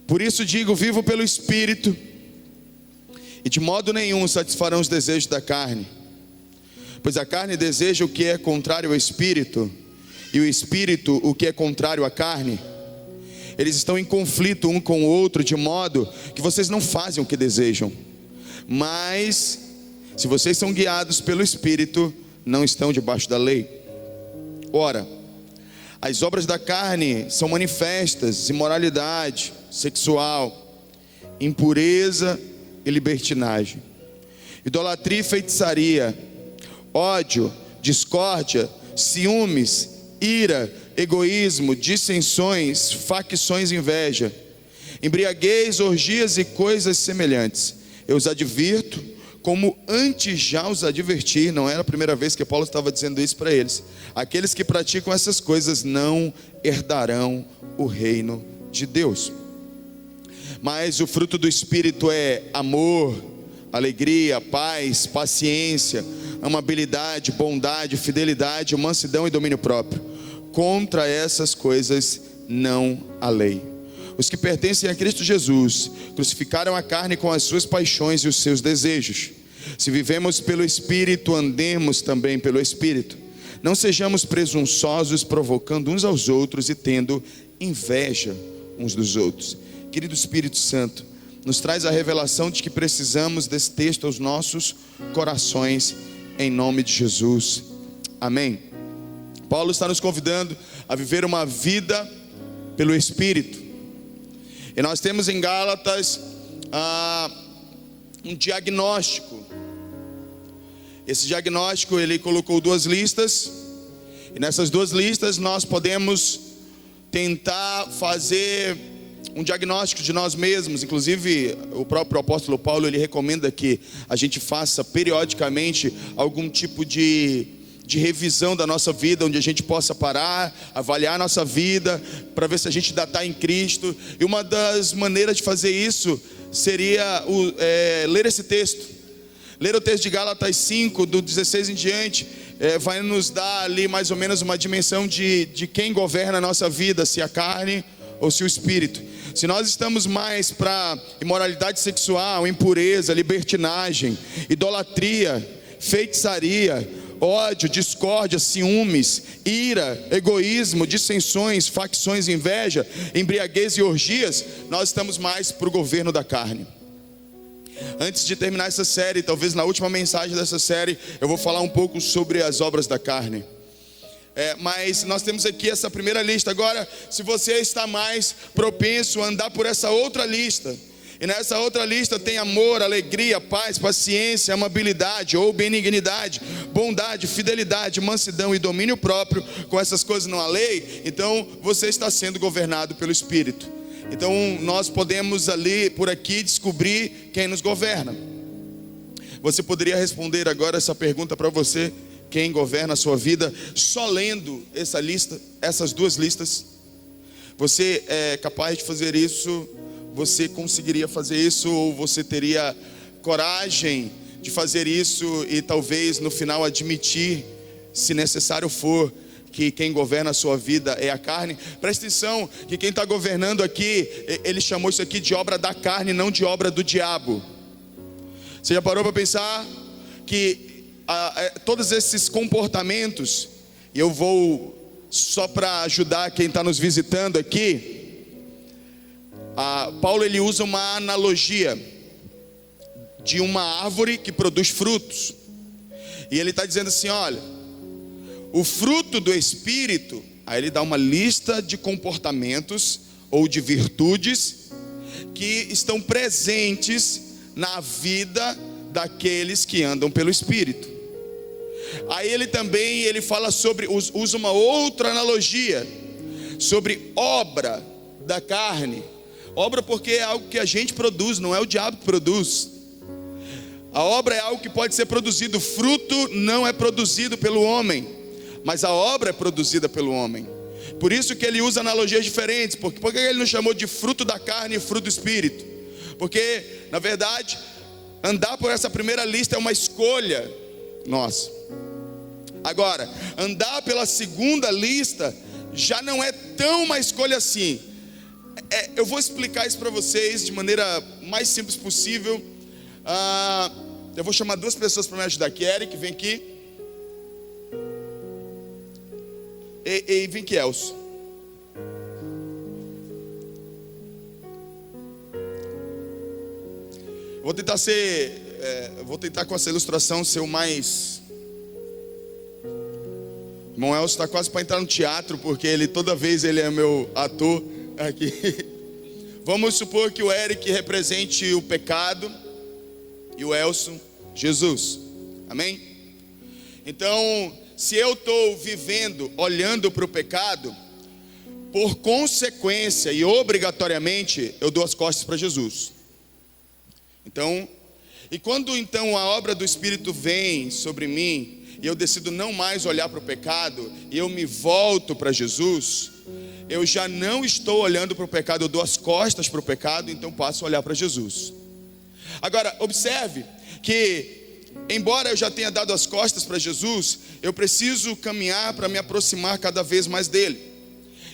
Por isso digo, vivo pelo Espírito, e de modo nenhum satisfarão os desejos da carne. Pois a carne deseja o que é contrário ao Espírito, e o Espírito o que é contrário à carne. Eles estão em conflito um com o outro, de modo que vocês não fazem o que desejam. Mas, se vocês são guiados pelo Espírito, não estão debaixo da lei. Ora, as obras da carne são manifestas: imoralidade sexual, impureza e libertinagem, idolatria e feitiçaria, ódio, discórdia, ciúmes, ira, egoísmo, dissensões, facções, inveja, embriaguez, orgias e coisas semelhantes. Eu os advirto, como antes já os adverti. Não era a primeira vez que Paulo estava dizendo isso para eles: aqueles que praticam essas coisas não herdarão o reino de Deus. Mas o fruto do Espírito é amor, alegria, paz, paciência, amabilidade, bondade, fidelidade, mansidão e domínio próprio. Contra essas coisas não há lei. Os que pertencem a Cristo Jesus crucificaram a carne com as suas paixões e os seus desejos. Se vivemos pelo Espírito, andemos também pelo Espírito. Não sejamos presunçosos, provocando uns aos outros e tendo inveja uns dos outros. Querido Espírito Santo, nos traz a revelação de que precisamos desse texto aos nossos corações, em nome de Jesus. Amém. Paulo está nos convidando a viver uma vida pelo Espírito. E nós temos em Gálatas um diagnóstico. Esse diagnóstico, ele colocou duas listas, e nessas duas listas nós podemos tentar fazer um diagnóstico de nós mesmos. Inclusive o próprio apóstolo Paulo, ele recomenda que a gente faça periodicamente algum tipo de revisão da nossa vida, onde a gente possa parar, avaliar a nossa vida, para ver se a gente ainda está em Cristo. E uma das maneiras de fazer isso seria ler esse texto. Ler o texto de Gálatas 5, do 16 em diante, vai nos dar ali mais ou menos uma dimensão de quem governa a nossa vida, se a carne ou se o Espírito. Se nós estamos mais para imoralidade sexual, impureza, libertinagem, idolatria, feitiçaria, ódio, discórdia, ciúmes, ira, egoísmo, dissensões, facções, inveja, embriaguez e orgias, nós estamos mais para o governo da carne. Antes de terminar essa série, talvez na última mensagem dessa série, eu vou falar um pouco sobre as obras da carne. Mas nós temos aqui essa primeira lista. Agora, se você está mais propenso a andar por essa outra lista, e nessa outra lista tem amor, alegria, paz, paciência, amabilidade ou benignidade, bondade, fidelidade, mansidão e domínio próprio, com essas coisas não há lei, então você está sendo governado pelo Espírito. Então nós podemos ali, por aqui, descobrir quem nos governa. Você poderia responder agora essa pergunta para você: quem governa a sua vida, só lendo essa lista, essas duas listas? Você é capaz de fazer isso? Você conseguiria fazer isso? Ou você teria coragem de fazer isso e talvez no final admitir, se necessário for, que quem governa a sua vida é a carne? Presta atenção que quem está governando aqui, ele chamou isso aqui de obra da carne, não de obra do diabo. Você já parou para pensar que todos esses comportamentos, e eu vou, só para ajudar quem está nos visitando aqui, Paulo ele usa uma analogia de uma árvore que produz frutos, e ele está dizendo assim: olha, o fruto do Espírito, aí ele dá uma lista de comportamentos ou de virtudes que estão presentes na vida daqueles que andam pelo Espírito. Aí ele fala sobre, usa uma outra analogia sobre obra da carne. Obra porque é algo que a gente produz, não é o diabo que produz. A obra é algo que pode ser produzido, o fruto não é produzido pelo homem, mas a obra é produzida pelo homem. Por isso que ele usa analogias diferentes. Por que ele não chamou de fruto da carne e fruto do Espírito? Porque, na verdade, andar por essa primeira lista é uma escolha nossa. Agora, andar pela segunda lista já não é tão uma escolha assim. Eu vou explicar isso para vocês de maneira mais simples possível. Eu vou chamar duas pessoas para me ajudar aqui. Eric, vem aqui. E vem aqui, Elcio. Vou tentar com essa ilustração ser o mais... Irmão Elcio está quase para entrar no teatro, porque toda vez ele é meu ator aqui. Vamos supor que o Eric represente o pecado e o Elcio, Jesus. Amém? Então, se eu estou vivendo, olhando para o pecado, por consequência e obrigatoriamente, eu dou as costas para Jesus. Então, e quando então a obra do Espírito vem sobre mim, e eu decido não mais olhar para o pecado, e eu me volto para Jesus, eu já não estou olhando para o pecado, eu dou as costas para o pecado, então passo a olhar para Jesus. Agora, observe que, embora eu já tenha dado as costas para Jesus, eu preciso caminhar para me aproximar cada vez mais dele.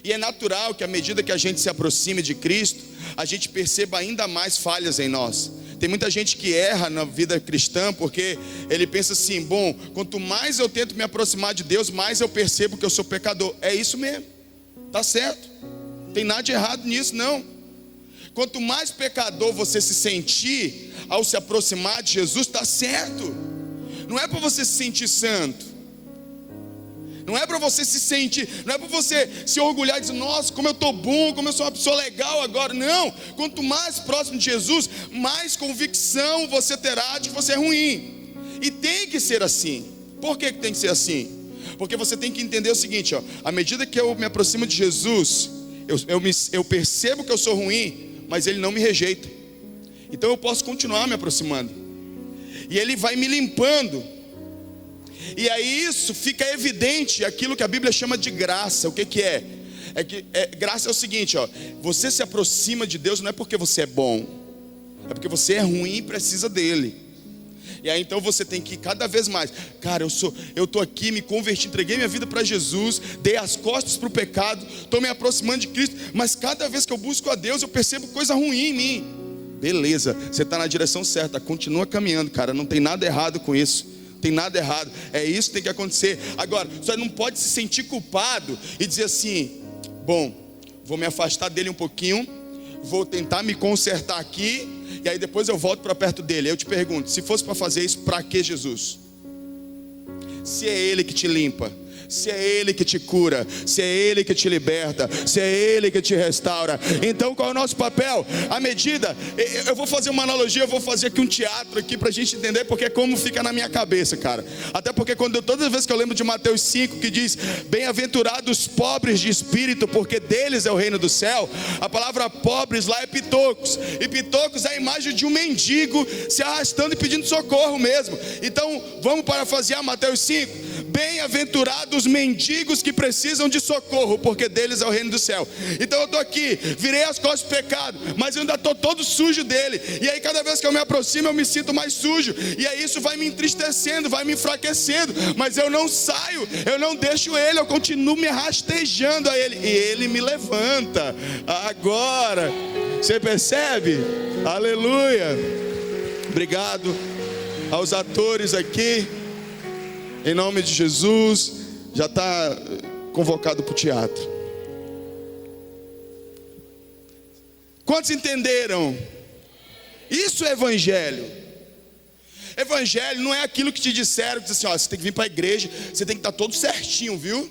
E é natural que à medida que a gente se aproxime de Cristo, a gente perceba ainda mais falhas em nós. Tem muita gente que erra na vida cristã porque ele pensa assim: bom, quanto mais eu tento me aproximar de Deus, mais eu percebo que eu sou pecador. É isso mesmo, tá certo, não tem nada de errado nisso não. Quanto mais pecador você se sentir ao se aproximar de Jesus, tá certo. Não é para você se sentir santo, não é para você se sentir, não é para você se orgulhar e dizer: nossa, como eu estou bom, como eu sou uma pessoa legal agora. Não, quanto mais próximo de Jesus, mais convicção você terá de que você é ruim. E tem que ser assim. Por que tem que ser assim? Porque você tem que entender o seguinte, à medida que eu me aproximo de Jesus, eu percebo que eu sou ruim, mas Ele não me rejeita. Então eu posso continuar me aproximando, e Ele vai me limpando. E aí isso fica evidente, aquilo que a Bíblia chama de graça. O que é? Graça é o seguinte, você se aproxima de Deus não é porque você é bom, é porque você é ruim e precisa dele. E aí então você tem que ir cada vez mais. Cara, eu estou aqui, me converti, entreguei minha vida para Jesus, dei as costas para o pecado, estou me aproximando de Cristo, mas cada vez que eu busco a Deus, eu percebo coisa ruim em mim. Beleza, você está na direção certa, continua caminhando, cara, não tem nada errado com isso. Tem nada errado, é isso que tem que acontecer. Agora, você não pode se sentir culpado e dizer assim: bom, vou me afastar dele um pouquinho, vou tentar me consertar aqui, e aí depois eu volto para perto dele. Eu te pergunto, se fosse para fazer isso, para que Jesus? Se é Ele que te limpa, se é Ele que te cura, se é Ele que te liberta, se é Ele que te restaura, então qual é o nosso papel? À medida, eu vou fazer uma analogia, eu vou fazer aqui um teatro aqui pra gente entender, porque é como fica na minha cabeça, cara. Até porque todas as vezes que eu lembro de Mateus 5, que diz: bem-aventurados os pobres de espírito, porque deles é o reino do céu. A palavra pobres lá é pitocos, e pitocos é a imagem de um mendigo se arrastando e pedindo socorro mesmo. Então vamos parafrasear Mateus 5: bem-aventurados os mendigos que precisam de socorro, porque deles é o reino do céu. Então eu estou aqui, virei as costas do pecado, mas eu ainda estou todo sujo dele. E aí cada vez que eu me aproximo, eu me sinto mais sujo. E aí isso vai me entristecendo, vai me enfraquecendo. Mas eu não saio, eu não deixo ele, eu continuo me rastejando a ele. E ele me levanta. Agora, você percebe? Aleluia. Obrigado aos atores aqui. Em nome de Jesus, já está convocado para o teatro. Quantos entenderam? Isso é evangelho. Evangelho não é aquilo que te disseram, que diz assim: você tem que vir para a igreja, você tem que estar todo certinho, viu?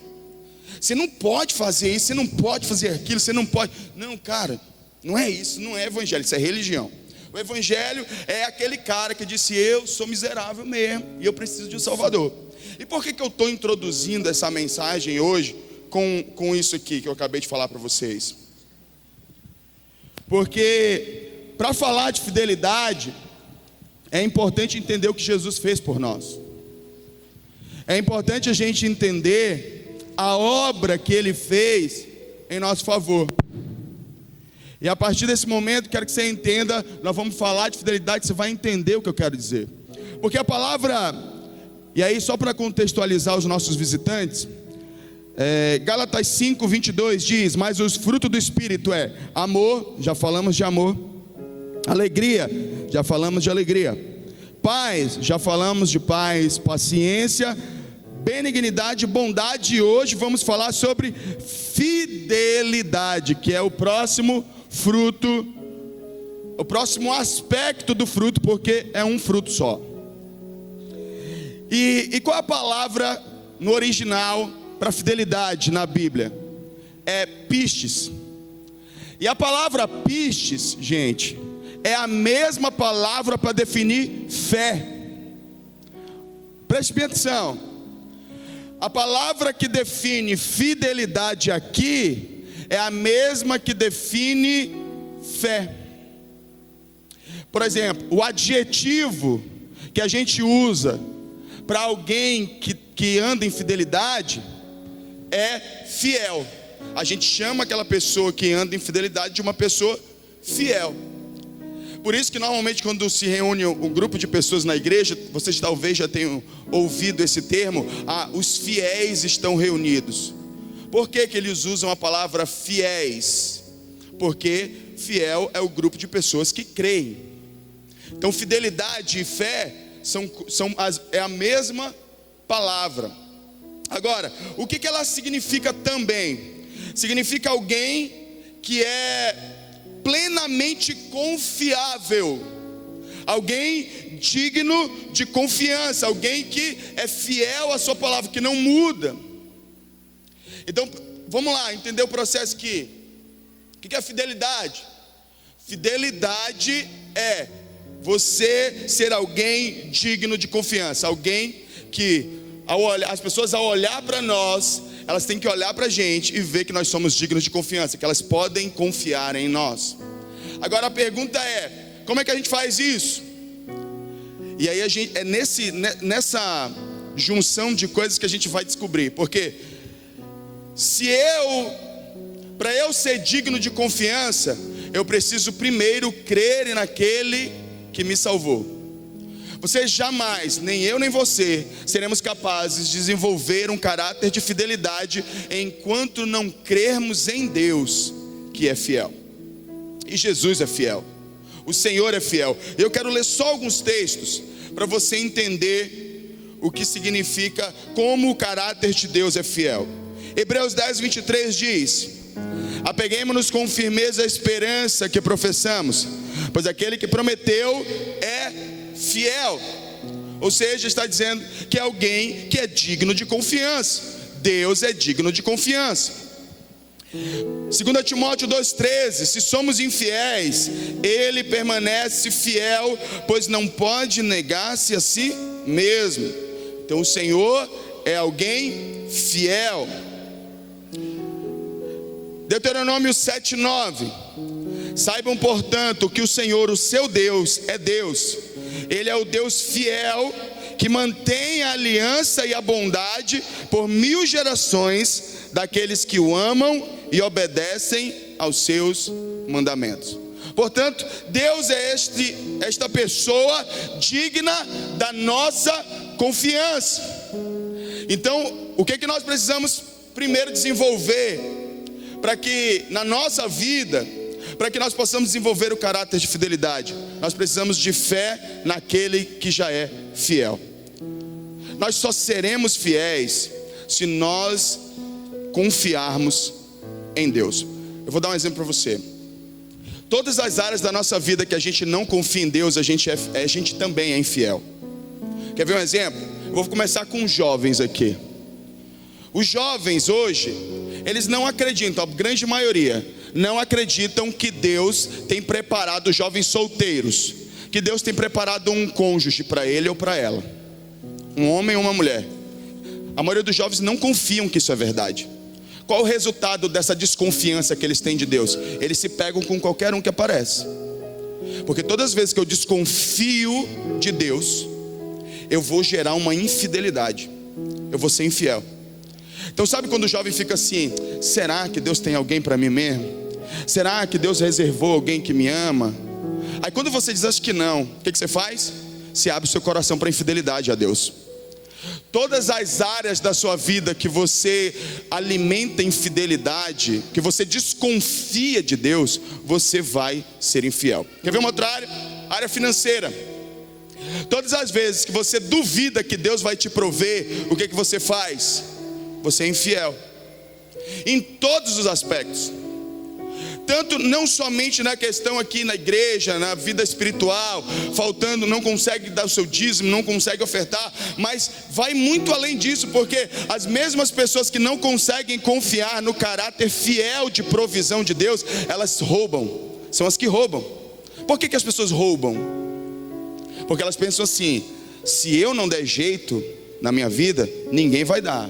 Você não pode fazer isso, você não pode fazer aquilo, você não pode. Não, cara, não é isso, não é evangelho, isso é religião. O evangelho é aquele cara que disse: eu sou miserável mesmo, e eu preciso de um Salvador. E por que eu estou introduzindo essa mensagem hoje com isso aqui que eu acabei de falar para vocês? Porque para falar de fidelidade, é importante entender o que Jesus fez por nós. É importante a gente entender a obra que Ele fez em nosso favor. E a partir desse momento, quero que você entenda, nós vamos falar de fidelidade, você vai entender o que eu quero dizer. Porque a palavra, e aí só para contextualizar os nossos visitantes, Gálatas 5:22 diz: mas os frutos do Espírito é amor, já falamos de amor. Alegria, já falamos de alegria. Paz, já falamos de paz. Paciência, benignidade, bondade. E hoje vamos falar sobre fidelidade, que é o próximo fruto, o próximo aspecto do fruto, porque é um fruto só. E qual a palavra no original para fidelidade na Bíblia? É pistes. E a palavra pistes, gente, é a mesma palavra para definir fé. Preste bem atenção. A palavra que define fidelidade aqui é a mesma que define fé. Por exemplo, o adjetivo que a gente usa para alguém que anda em fidelidade é fiel. A gente chama aquela pessoa que anda em fidelidade de uma pessoa fiel. Por isso que normalmente quando se reúne um grupo de pessoas na igreja, vocês talvez já tenham ouvido esse termo, os fiéis estão reunidos. Por que eles usam a palavra fiéis? Porque fiel é o grupo de pessoas que creem. Então fidelidade e fé é a mesma palavra. Agora, o que ela significa também? Significa alguém que é plenamente confiável, alguém digno de confiança, alguém que é fiel à sua palavra, que não muda. Então, vamos lá, entender o processo aqui. O que é fidelidade? Fidelidade é você ser alguém digno de confiança, alguém que, as pessoas ao olhar para nós, elas têm que olhar para a gente e ver que nós somos dignos de confiança, que elas podem confiar em nós. Agora a pergunta é, como é que a gente faz isso? E aí é nessa junção de coisas que a gente vai descobrir. Porque para eu ser digno de confiança, eu preciso primeiro crer naquele que me salvou. Você jamais, nem eu nem você, seremos capazes de desenvolver um caráter de fidelidade enquanto não crermos em Deus, que é fiel. E Jesus é fiel, o Senhor é fiel. Eu quero ler só alguns textos para você entender o que significa, como o caráter de Deus é fiel. Hebreus 10:23 diz: apeguemo-nos com firmeza à esperança que professamos, pois aquele que prometeu é fiel. Ou seja, está dizendo que é alguém que é digno de confiança. Deus é digno de confiança. 2 Timóteo 2,13: se somos infiéis, Ele permanece fiel, pois não pode negar-se a si mesmo. Então o Senhor é alguém fiel. Deuteronômio 7:9: saibam, portanto, que o Senhor, o seu Deus, é Deus. Ele é o Deus fiel, que mantém a aliança e a bondade por 1000 gerações daqueles que o amam e obedecem aos seus mandamentos. Portanto, Deus é esta pessoa digna da nossa confiança. Então, o que nós precisamos primeiro desenvolver para que na nossa vida, para que nós possamos desenvolver o caráter de fidelidade? Nós precisamos de fé naquele que já é fiel. Nós só seremos fiéis se nós confiarmos em Deus. Eu vou dar um exemplo para você. Todas as áreas da nossa vida que a gente não confia em Deus, a gente também é infiel. Quer ver um exemplo? Eu vou começar com os jovens aqui. Os jovens hoje, eles não acreditam, a grande maioria não acreditam que Deus tem preparado os jovens solteiros, que Deus tem preparado um cônjuge para ele ou para ela, um homem ou uma mulher. A maioria dos jovens não confiam que isso é verdade. Qual o resultado dessa desconfiança que eles têm de Deus? Eles se pegam com qualquer um que aparece. Porque todas as vezes que eu desconfio de Deus, eu vou gerar uma infidelidade, eu vou ser infiel. Então sabe quando o jovem fica assim: será que Deus tem alguém para mim mesmo? Será que Deus reservou alguém que me ama? Aí quando você diz acho que não, o que você faz? Você abre o seu coração para a infidelidade a Deus. Todas as áreas da sua vida que você alimenta infidelidade, que você desconfia de Deus, você vai ser infiel. Quer ver uma outra área? Área financeira. Todas as vezes que você duvida que Deus vai te prover, o que você faz? Você é infiel. Em todos os aspectos. Tanto não somente na questão aqui na igreja, na vida espiritual, faltando, não consegue dar o seu dízimo, não consegue ofertar, mas vai muito além disso, porque as mesmas pessoas que não conseguem confiar no caráter fiel de provisão de Deus, elas roubam, são as que roubam. Por que as pessoas roubam? Porque elas pensam assim: se eu não der jeito na minha vida, ninguém vai dar.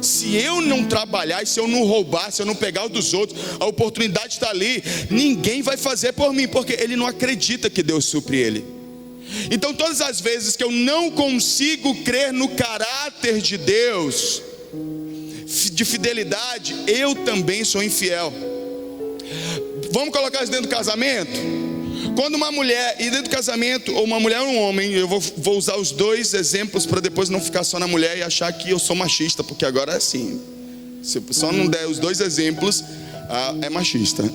Se eu não trabalhar, se eu não roubar, se eu não pegar o dos outros, a oportunidade está ali, ninguém vai fazer por mim, porque ele não acredita que Deus supre ele. Então todas as vezes que eu não consigo crer no caráter de Deus, de fidelidade, eu também sou infiel. Vamos colocar isso dentro do casamento? Quando uma mulher, e dentro do casamento, ou uma mulher ou um homem, eu vou usar os dois exemplos para depois não ficar só na mulher e achar que eu sou machista, porque agora é assim, se só não der os dois exemplos, é machista.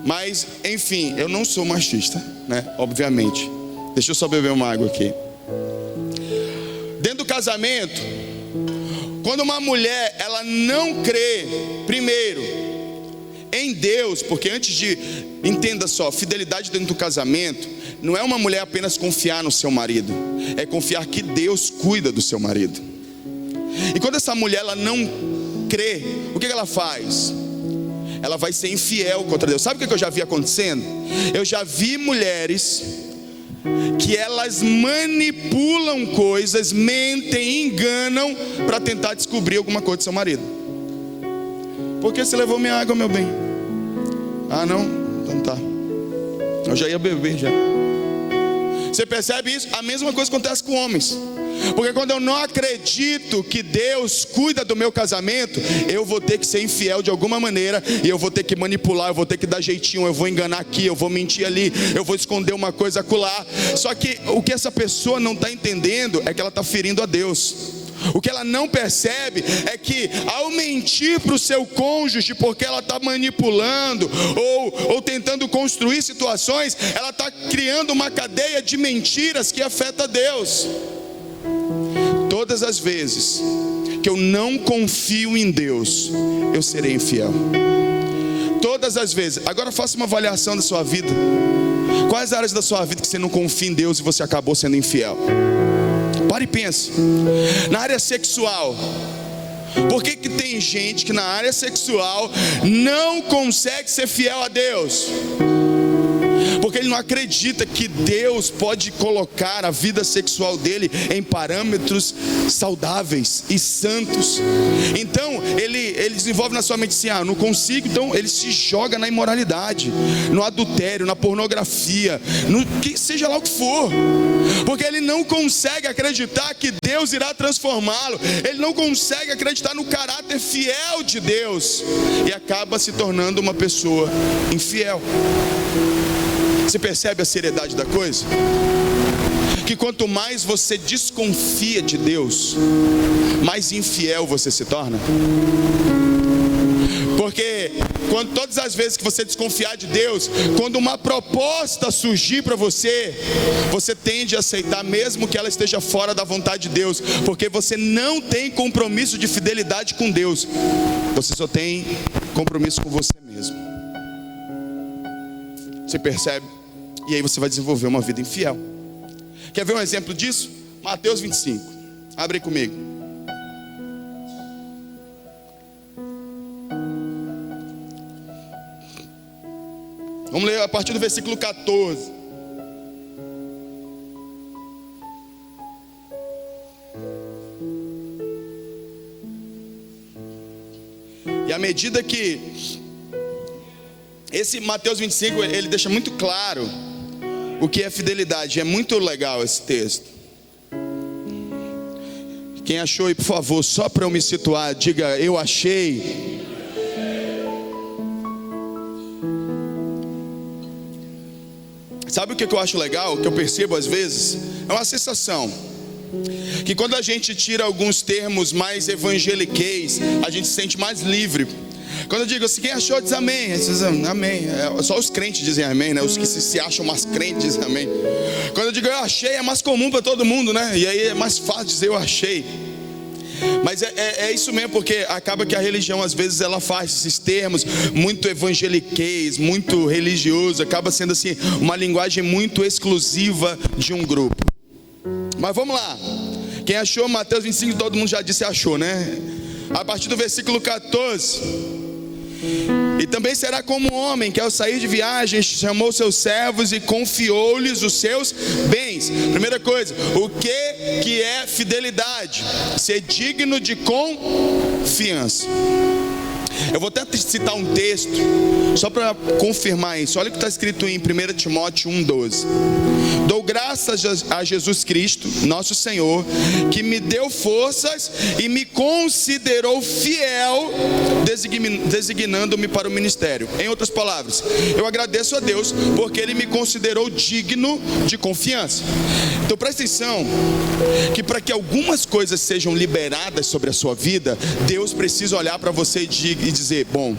Mas, enfim, eu não sou machista, né? Obviamente. Deixa eu só beber uma água aqui. Dentro do casamento, quando uma mulher, ela não crê, primeiro, em Deus, porque entenda só, fidelidade dentro do casamento não é uma mulher apenas confiar no seu marido, é confiar que Deus cuida do seu marido. E quando essa mulher ela não crê, o que ela faz? Ela vai ser infiel contra Deus. Sabe o que eu já vi acontecendo? Eu já vi mulheres que elas manipulam coisas, mentem, enganam para tentar descobrir alguma coisa do seu marido. Por que você levou minha água, meu bem? Ah, não? Então tá. Eu já ia beber já. Você percebe isso? A mesma coisa acontece com homens. Porque quando eu não acredito que Deus cuida do meu casamento, eu vou ter que ser infiel de alguma maneira, e eu vou ter que manipular, eu vou ter que dar jeitinho, eu vou enganar aqui, eu vou mentir ali, eu vou esconder uma coisa acolá. Só que o que essa pessoa não está entendendo é que ela está ferindo a Deus. O que ela não percebe é que ao mentir para o seu cônjuge, porque ela está manipulando ou tentando construir situações, ela está criando uma cadeia de mentiras que afeta Deus. Todas as vezes que eu não confio em Deus, eu serei infiel. Todas as vezes. Agora faça uma avaliação da sua vida. Quais áreas da sua vida que você não confia em Deus e você acabou sendo infiel? Pare e pense. Na área sexual, por que tem gente que na área sexual não consegue ser fiel a Deus? Porque ele não acredita que Deus pode colocar a vida sexual dele em parâmetros saudáveis e santos. Então ele desenvolve na sua mente assim: não consigo. Então ele se joga na imoralidade, no adultério, na pornografia, no que seja lá o que for, porque ele não consegue acreditar que Deus irá transformá-lo. Ele não consegue acreditar no caráter fiel de Deus, e acaba se tornando uma pessoa infiel. Você percebe a seriedade da coisa? Que quanto mais você desconfia de Deus, mais infiel você se torna. Porque todas as vezes que você desconfiar de Deus, quando uma proposta surgir para você, você tende a aceitar, mesmo que ela esteja fora da vontade de Deus, porque você não tem compromisso de fidelidade com Deus, você só tem compromisso com você mesmo. Você percebe? E aí você vai desenvolver uma vida infiel. Quer ver um exemplo disso? Mateus 25. Abre aí comigo. Vamos ler a partir do versículo 14. E à medida que esse Mateus 25, ele deixa muito claro o que é fidelidade. É muito legal esse texto. Quem achou aí, por favor, só para eu me situar, diga: eu achei. Sabe o que eu acho legal, que eu percebo às vezes? É uma sensação. que quando a gente tira alguns termos mais evangeliqueis, a gente se sente mais livre. Quando eu digo assim, quem achou diz amém. Diz, amém. Só os crentes dizem amém, né? Os que se acham mais crentes dizem amém. Quando eu digo eu achei, é mais comum para todo mundo, né? E aí é mais fácil dizer eu achei. Mas é isso mesmo, porque acaba que a religião às vezes ela faz esses termos muito evangeliqueis, muito religioso, acaba sendo assim uma linguagem muito exclusiva de um grupo. Mas vamos lá, quem achou Mateus 25, todo mundo já disse achou, né? A partir do versículo 14: e também será como um homem que ao sair de viagem chamou seus servos e confiou-lhes os seus bens. Primeira coisa, o que é fidelidade? Ser digno de confiança. Eu vou até citar um texto só para confirmar isso. Olha o que está escrito em 1 Timóteo 1,12. Dou graças a Jesus Cristo, nosso Senhor, que me deu forças e me considerou fiel, designando-me para o ministério. Em outras palavras, eu agradeço a Deus porque Ele me considerou digno de confiança. Então presta atenção, que para que algumas coisas sejam liberadas sobre a sua vida, Deus precisa olhar para você e dizer, bom,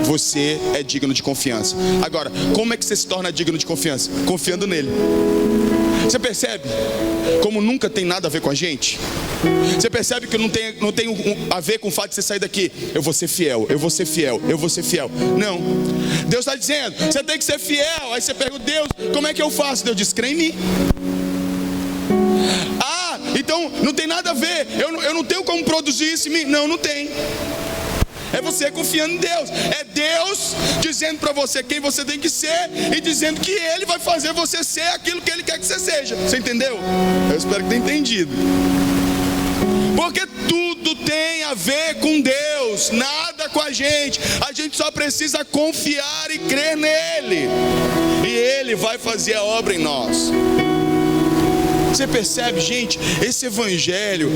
você é digno de confiança. Agora, como é que você se torna digno de confiança? Confiando nele. Você percebe como nunca tem nada a ver com a gente? Você percebe que não tem a ver com o fato de você sair daqui, eu vou ser fiel, eu vou ser fiel, eu vou ser fiel. Não, Deus está dizendo, você tem que ser fiel. Aí você pergunta, Deus, como é que eu faço? Deus diz, crê em mim. Ah, então não tem nada a ver, eu não tenho como produzir isso em mim. Não tem. É você confiando em Deus. É Deus dizendo para você quem você tem que ser e dizendo que Ele vai fazer você ser aquilo que Ele quer que você seja. Você entendeu? Eu espero que tenha entendido. Porque tudo tem a ver com Deus, nada com a gente. A gente só precisa confiar e crer nele, e Ele vai fazer a obra em nós. Você percebe, gente? Esse evangelho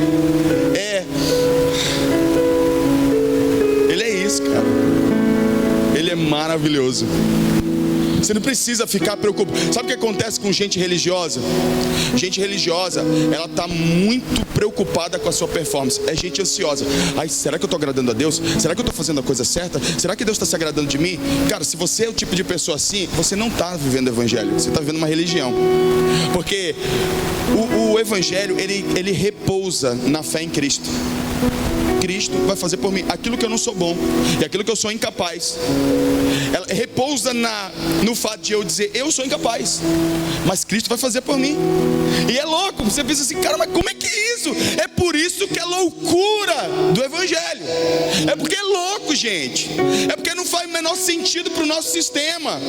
ele é isso, cara. Ele é maravilhoso. Você não precisa ficar preocupado. Sabe o que acontece com gente religiosa? Gente religiosa, ela está muito preocupada com a sua performance. É gente ansiosa. Ai, será que eu estou agradando a Deus? Será que eu estou fazendo a coisa certa? Será que Deus está se agradando de mim? Cara, se você é o tipo de pessoa assim, você não está vivendo o evangelho. Você está vivendo uma religião. Porque o evangelho, ele repousa na fé em Cristo. Cristo vai fazer por mim aquilo que eu não sou bom e aquilo que eu sou incapaz. Ela repousa no fato de eu dizer, eu sou incapaz, mas Cristo vai fazer por mim. E é louco, você pensa assim, cara, mas como é que é isso? É por isso que é loucura do evangelho. É porque é louco, gente. É porque não faz o menor sentido para o nosso sistema,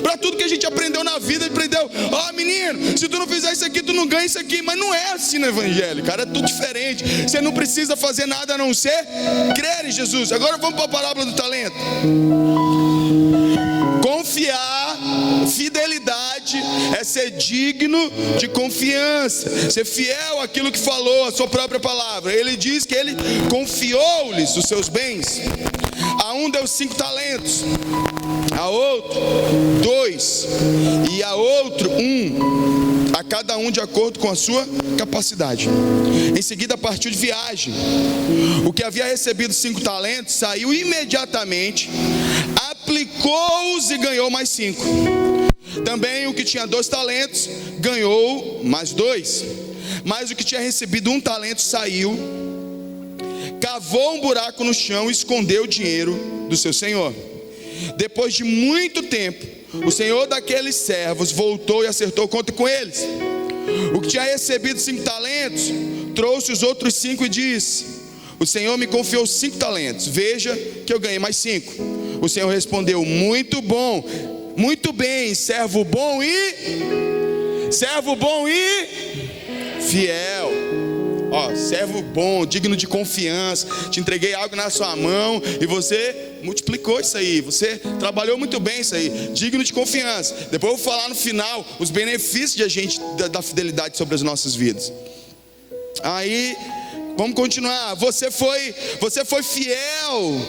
para tudo que a gente aprendeu na vida. Aprendeu, menino, se tu não fizer isso aqui, tu não ganha isso aqui. Mas não é assim no evangelho, cara, é tudo diferente. Você não precisa fazer nada a não ser crer em Jesus. Agora vamos para a parábola do talento. Confiar, fidelidade é ser digno de confiança, ser fiel àquilo que falou, a sua própria palavra. Ele diz que ele confiou-lhes os seus bens. A um deu 5 talentos, a outro 2, e a outro 1, a cada um de acordo com a sua capacidade. Em seguida partiu de viagem. O que havia recebido 5 talentos saiu imediatamente, aplicou-os e ganhou mais 5. Também o que tinha 2 talentos ganhou mais 2. Mas o que tinha recebido 1 talento saiu, cavou um buraco no chão e escondeu o dinheiro do seu senhor. Depois de muito tempo, o senhor daqueles servos voltou e acertou conta com eles. O que tinha recebido 5 talentos trouxe os outros 5 e disse, o senhor me confiou 5 talentos, veja que eu ganhei mais 5. O senhor respondeu, muito bom, muito bem, servo bom e fiel. Servo bom, digno de confiança. Te entreguei algo na sua mão e você multiplicou isso aí. Você trabalhou muito bem isso aí, digno de confiança. Depois eu vou falar no final os benefícios da fidelidade sobre as nossas vidas. Aí, vamos continuar. Você foi fiel.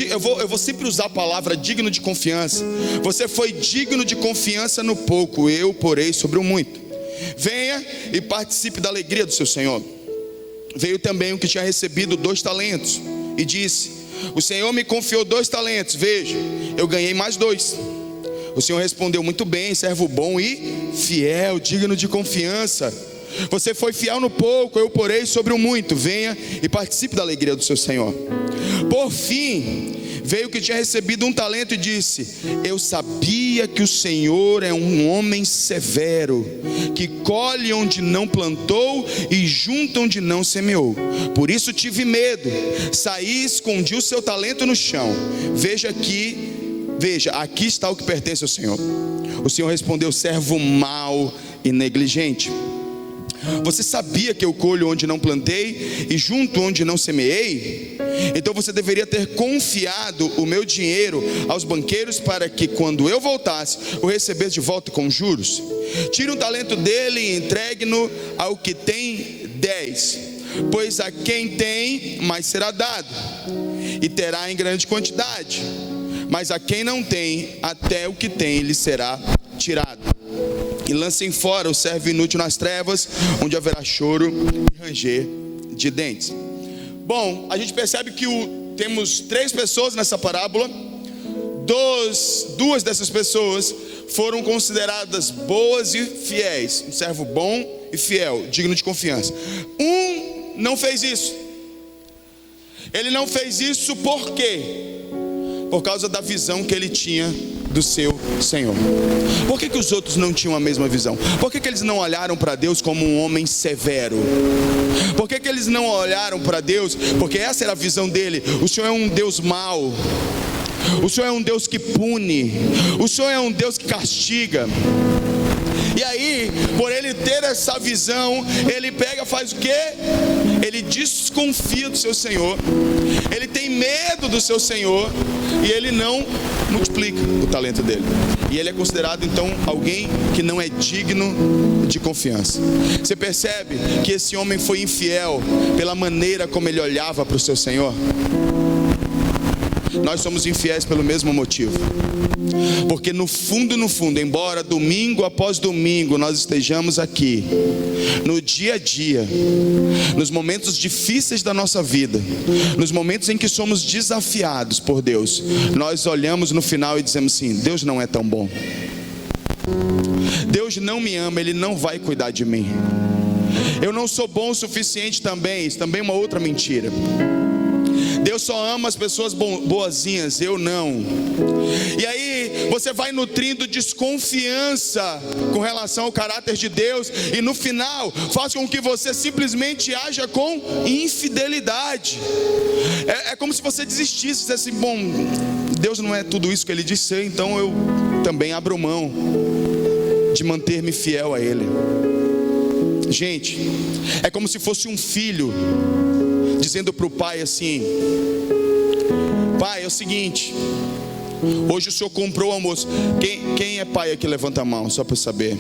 Eu vou sempre usar a palavra digno de confiança. Você foi digno de confiança no pouco, eu porei sobre o muito. venha e participe da alegria do seu senhor. Veio também o que tinha recebido 2 talentos e disse: o Senhor me confiou 2 talentos, veja, eu ganhei mais 2. O Senhor respondeu: muito bem, servo bom e fiel, digno de confiança. Você foi fiel no pouco, eu porei sobre o muito. Venha e participe da alegria do seu Senhor. Por fim, veio o que tinha recebido 1 talento e disse: eu sabia que o Senhor é um homem severo, que colhe onde não plantou e junta onde não semeou. Por isso tive medo, saí e escondi o seu talento no chão. Veja, aqui está o que pertence ao Senhor. O Senhor respondeu: servo mau e negligente. Você sabia que eu colho onde não plantei e junto onde não semeei? Então você deveria ter confiado o meu dinheiro aos banqueiros, para que quando eu voltasse, o recebesse de volta com juros. Tire 1 talento dele e entregue-no ao que tem 10, pois a quem tem, mais será dado, e terá em grande quantidade. Mas a quem não tem, até o que tem lhe será tirado. E lancem fora o servo inútil nas trevas, onde haverá choro e ranger de dentes. Bom, a gente percebe que temos 3 pessoas nessa parábola. 2 dessas pessoas foram consideradas boas e fiéis. Um servo bom e fiel, digno de confiança. Um não fez isso. Ele não fez isso por quê? Por causa da visão que ele tinha do seu Senhor. Por que os outros não tinham a mesma visão? Por que eles não olharam para Deus como um homem severo? Por que eles não olharam para Deus? Porque essa era a visão dele. O Senhor é um Deus mau. O Senhor é um Deus que pune. O Senhor é um Deus que castiga. E aí, por ele ter essa visão, ele pega, faz o quê? Ele desconfia do seu Senhor. Ele tem medo do seu Senhor. E ele não multiplica o talento dele. E ele é considerado então alguém que não é digno de confiança. Você percebe que esse homem foi infiel pela maneira como ele olhava para o seu Senhor? Nós somos infiéis pelo mesmo motivo. Porque no fundo, embora domingo após domingo nós estejamos aqui, no dia a dia, nos momentos difíceis da nossa vida, nos momentos em que somos desafiados por Deus, nós olhamos no final e dizemos assim: Deus não é tão bom. Deus não me ama, Ele não vai cuidar de mim. Eu não sou bom o suficiente também. Isso também é uma outra mentira. Deus só ama as pessoas boazinhas, eu não. E aí você vai nutrindo desconfiança com relação ao caráter de Deus, e no final faz com que você simplesmente haja com infidelidade. É como se você desistisse, dissesse assim: bom, Deus não é tudo isso que Ele disse ser, então eu também abro mão de manter-me fiel a Ele. Gente, é como se fosse um filho dizendo para o pai assim: pai, é o seguinte, hoje o senhor comprou o almoço. Quem é pai aqui? Levanta a mão, só para eu saber.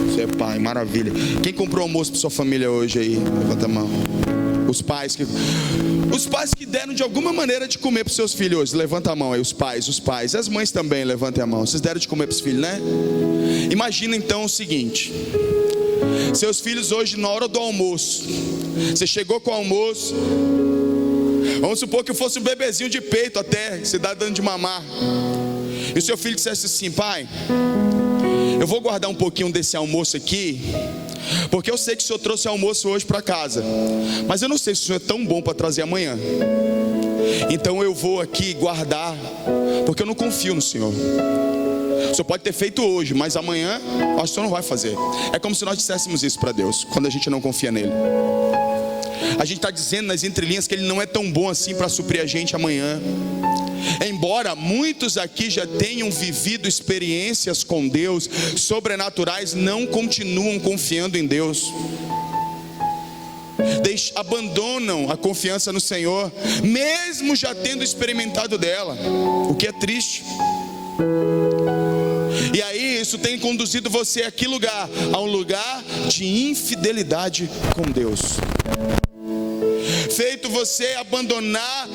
Você é pai, maravilha. Quem comprou o almoço para sua família hoje aí? Levanta a mão. Os pais que deram de alguma maneira de comer para os seus filhos hoje, levanta a mão aí. Os pais, as mães também, levantem a mão. Vocês deram de comer para os filhos, né? Imagina então o seguinte: seus filhos hoje, na hora do almoço, você chegou com o almoço, vamos supor que fosse um bebezinho de peito até, que você está dando de mamar, e o seu filho dissesse assim: pai, eu vou guardar um pouquinho desse almoço aqui, porque eu sei que o senhor trouxe almoço hoje para casa, mas eu não sei se o senhor é tão bom para trazer amanhã, então eu vou aqui guardar, porque eu não confio no senhor. O senhor pode ter feito hoje, mas amanhã acho que o senhor não vai fazer. É como se nós disséssemos isso para Deus, quando a gente não confia nele. A gente está dizendo nas entrelinhas que Ele não é tão bom assim para suprir a gente amanhã. Embora muitos aqui já tenham vivido experiências com Deus sobrenaturais, não continuam confiando em Deus. Abandonam a confiança no Senhor, mesmo já tendo experimentado dela, o que é triste. E aí isso tem conduzido você a que lugar? A um lugar de infidelidade com Deus. feito você abandonar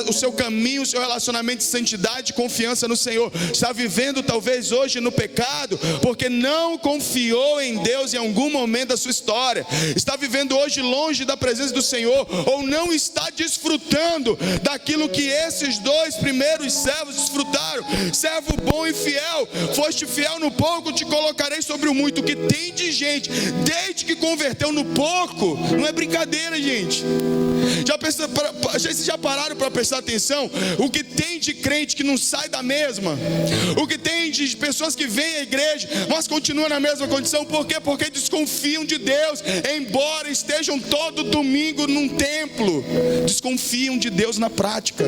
o seu caminho, o seu relacionamento de santidade e confiança no Senhor. Está vivendo talvez hoje no pecado, porque não confiou em Deus em algum momento da sua história. Está vivendo hoje longe da presença do Senhor, ou não está desfrutando daquilo que esses dois primeiros servos desfrutaram. Servo bom e fiel, foste fiel no pouco, te colocarei sobre o muito. Que tem de gente, desde que converteu no pouco, não é brincadeira, gente. Vocês já pararam para prestar atenção? O que tem de crente que não sai da mesma? O que tem de pessoas que vêm à igreja, mas continuam na mesma condição? Por quê? Porque desconfiam de Deus, embora estejam todo domingo num templo. Desconfiam de Deus na prática.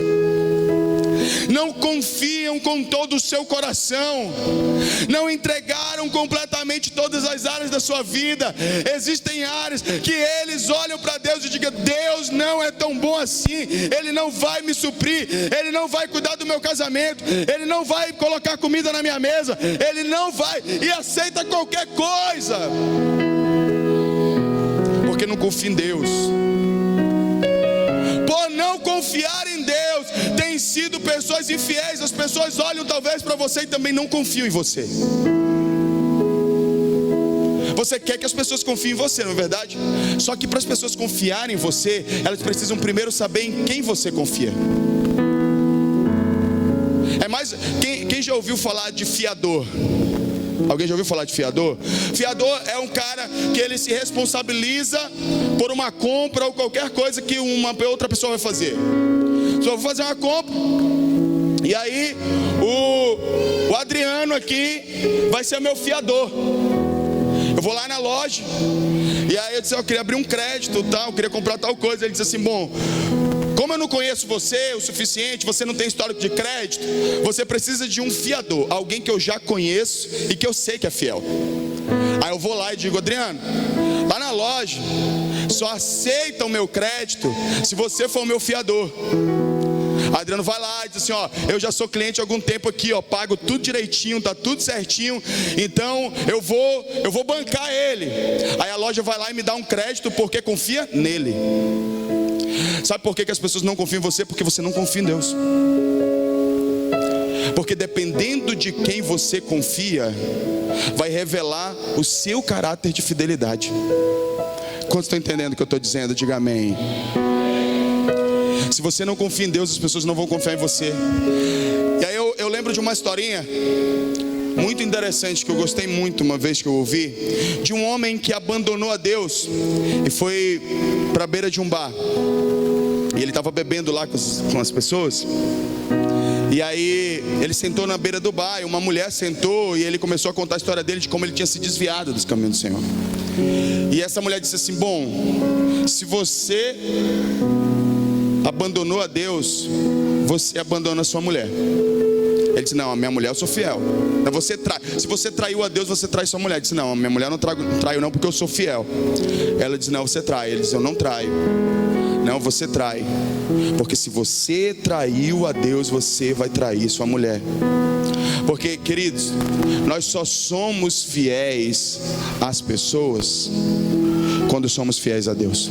Não confiam com todo o seu coração, não entregaram completamente todas as áreas da sua vida. Existem áreas que eles olham para Deus e digam: Deus não é tão bom assim, Ele não vai me suprir, Ele não vai cuidar do meu casamento, Ele não vai colocar comida na minha mesa, Ele não vai, e aceita qualquer coisa, porque não confia em Deus. Por não confiar em Deus, tem sido pessoas infiéis. As pessoas olham talvez para você e também não confiam em você. Você quer que as pessoas confiem em você, não é verdade? Só que para as pessoas confiarem em você, elas precisam primeiro saber em quem você confia. Quem já ouviu falar de fiador? Alguém já ouviu falar de fiador? Fiador é um cara que ele se responsabiliza por uma compra ou qualquer coisa que uma outra pessoa vai fazer. Só vou fazer uma compra, e aí o Adriano aqui vai ser meu fiador. Eu vou lá na loja, e aí eu disse: eu queria abrir um crédito, eu queria comprar tal coisa. Ele disse assim: bom, como eu não conheço você o suficiente, você não tem histórico de crédito, você precisa de um fiador, alguém que eu já conheço e que eu sei que é fiel. Aí eu vou lá e digo: Adriano, lá na loja só aceitam o meu crédito se você for o meu fiador. Adriano vai lá e diz assim: ó, eu já sou cliente há algum tempo aqui, ó, pago tudo direitinho, tá tudo certinho, então eu vou bancar ele. Aí a loja vai lá e me dá um crédito porque confia nele. Sabe por que as pessoas não confiam em você? Porque você não confia em Deus. Porque dependendo de quem você confia, vai revelar o seu caráter de fidelidade. Quantos estão entendendo o que eu estou dizendo? Diga amém. Se você não confia em Deus, as pessoas não vão confiar em você. E aí eu lembro de uma historinha muito interessante que eu gostei muito uma vez que eu ouvi, de um homem que abandonou a Deus e foi para a beira de um bar. E ele estava bebendo lá com as pessoas. E aí ele sentou na beira do bar, e uma mulher sentou, e ele começou a contar a história dele, de como ele tinha se desviado dos caminhos do Senhor. E essa mulher disse assim: bom, se você abandonou a Deus, você abandona a sua mulher. Ele disse: não, a minha mulher eu sou fiel. Se você traiu a Deus, você trai sua mulher. Ele disse: não, a minha mulher não traiu não, porque eu sou fiel. Ela disse: não, você trai. Ele disse: eu não traio. Não, você trai, porque se você traiu a Deus, você vai trair sua mulher. Porque, queridos, nós só somos fiéis às pessoas quando somos fiéis a Deus.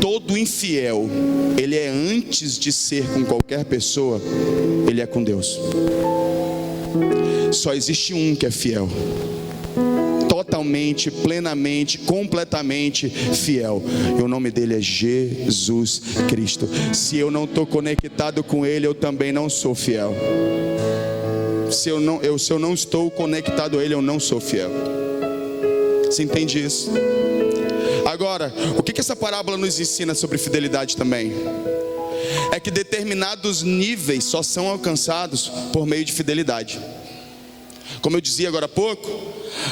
Todo infiel, ele é, antes de ser com qualquer pessoa, ele é com Deus. Só existe um que é fiel, totalmente, plenamente, completamente fiel, e o nome dele é Jesus Cristo. Se eu não estou conectado com ele, eu também não sou fiel. Se eu não estou conectado a ele, eu não sou fiel. Você entende isso? Agora, o que essa parábola nos ensina sobre fidelidade também? É que determinados níveis só são alcançados por meio de fidelidade. Como eu dizia agora há pouco,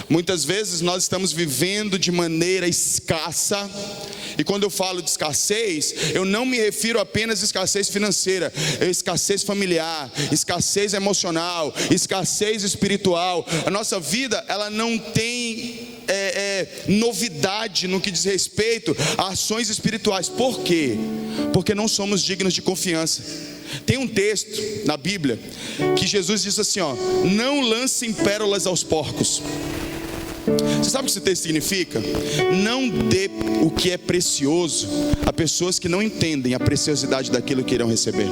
muitas vezes nós estamos vivendo de maneira escassa. E quando eu falo de escassez, eu não me refiro apenas à escassez financeira, é escassez familiar, escassez emocional, escassez espiritual. A nossa vida, ela não tem novidade no que diz respeito a ações espirituais. Por quê? Porque não somos dignos de confiança. Tem um texto na Bíblia que Jesus diz assim, ó: não lancem pérolas aos porcos. Você sabe o que esse texto significa? Não dê o que é precioso a pessoas que não entendem a preciosidade daquilo que irão receber.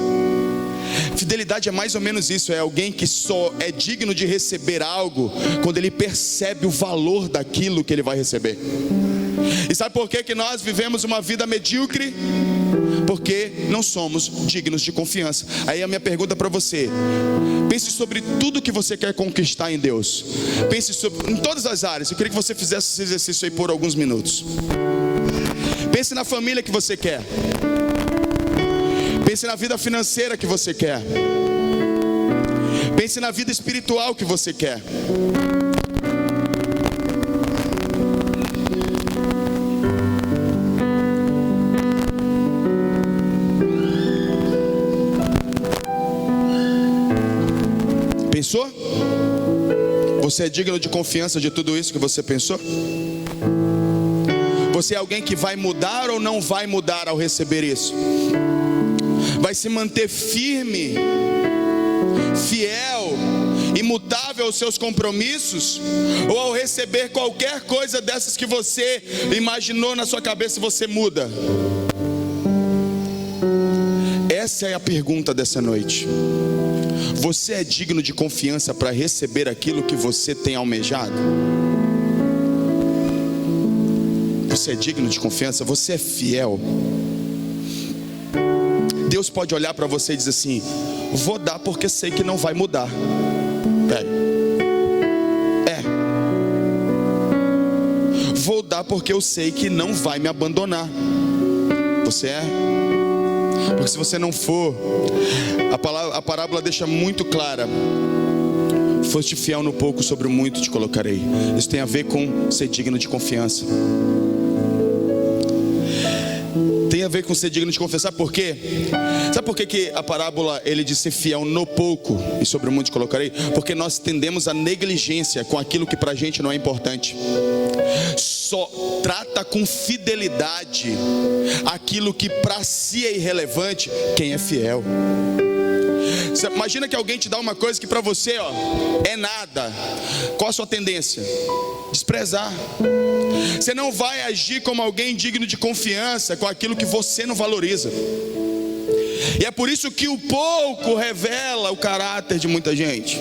Fidelidade é mais ou menos isso, é alguém que só é digno de receber algo quando ele percebe o valor daquilo que ele vai receber. E sabe por que nós vivemos uma vida medíocre? Porque não somos dignos de confiança. Aí a minha pergunta para você: pense sobre tudo que você quer conquistar em Deus. Pense em todas as áreas. Eu queria que você fizesse esse exercício aí por alguns minutos. Pense na família que você quer. Pense na vida financeira que você quer. Pense na vida espiritual que você quer. Pensou? Você é digno de confiança de tudo isso que você pensou? Você é alguém que vai mudar ou não vai mudar ao receber isso? Vai se manter firme, fiel, imutável aos seus compromissos? Ou ao receber qualquer coisa dessas que você imaginou na sua cabeça, você muda? Essa é a pergunta dessa noite. Você é digno de confiança para receber aquilo que você tem almejado? Você é digno de confiança? Você é fiel? Deus pode olhar para você e dizer assim: vou dar porque sei que não vai mudar. Vou dar porque eu sei que não vai me abandonar. Você é? Porque se você não for, a parábola deixa muito clara: foste fiel no pouco, sobre o muito te colocarei. Isso tem a ver com ser digno de confiança. Tem a ver com ser digno de confiança. Sabe por quê? Sabe por que a parábola ele diz ser fiel no pouco e sobre o muito te colocarei? Porque nós tendemos a negligência com aquilo que pra gente não é importante. Só trata com fidelidade aquilo que para si é irrelevante quem é fiel. Você imagina que alguém te dá uma coisa que para você é nada. Qual a sua tendência? Desprezar. Você não vai agir como alguém digno de confiança com aquilo que você não valoriza. E é por isso que o pouco revela o caráter de muita gente,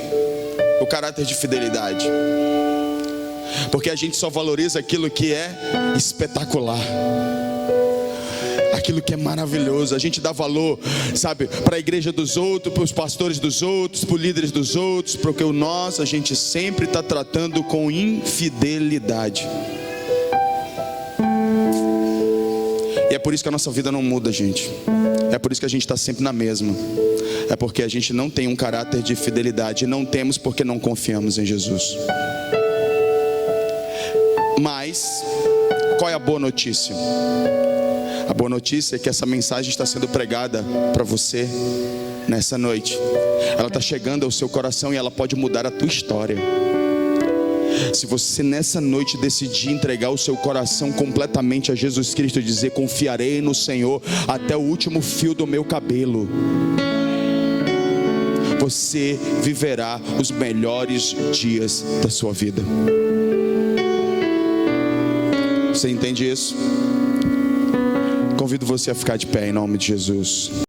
o caráter de fidelidade. Porque a gente só valoriza aquilo que é espetacular, aquilo que é maravilhoso. A gente dá valor, sabe, para a igreja dos outros, para os pastores dos outros, para os líderes dos outros, porque o nosso a gente sempre está tratando com infidelidade. E é por isso que a nossa vida não muda, gente. É por isso que a gente está sempre na mesma. É porque a gente não tem um caráter de fidelidade. E não temos porque não confiamos em Jesus. Mas, qual é a boa notícia? A boa notícia é que essa mensagem está sendo pregada para você nessa noite. Ela está chegando ao seu coração e ela pode mudar a tua história. Se você nessa noite decidir entregar o seu coração completamente a Jesus Cristo e dizer: confiarei no Senhor até o último fio do meu cabelo, você viverá os melhores dias da sua vida. Você entende isso? Convido você a ficar de pé em nome de Jesus.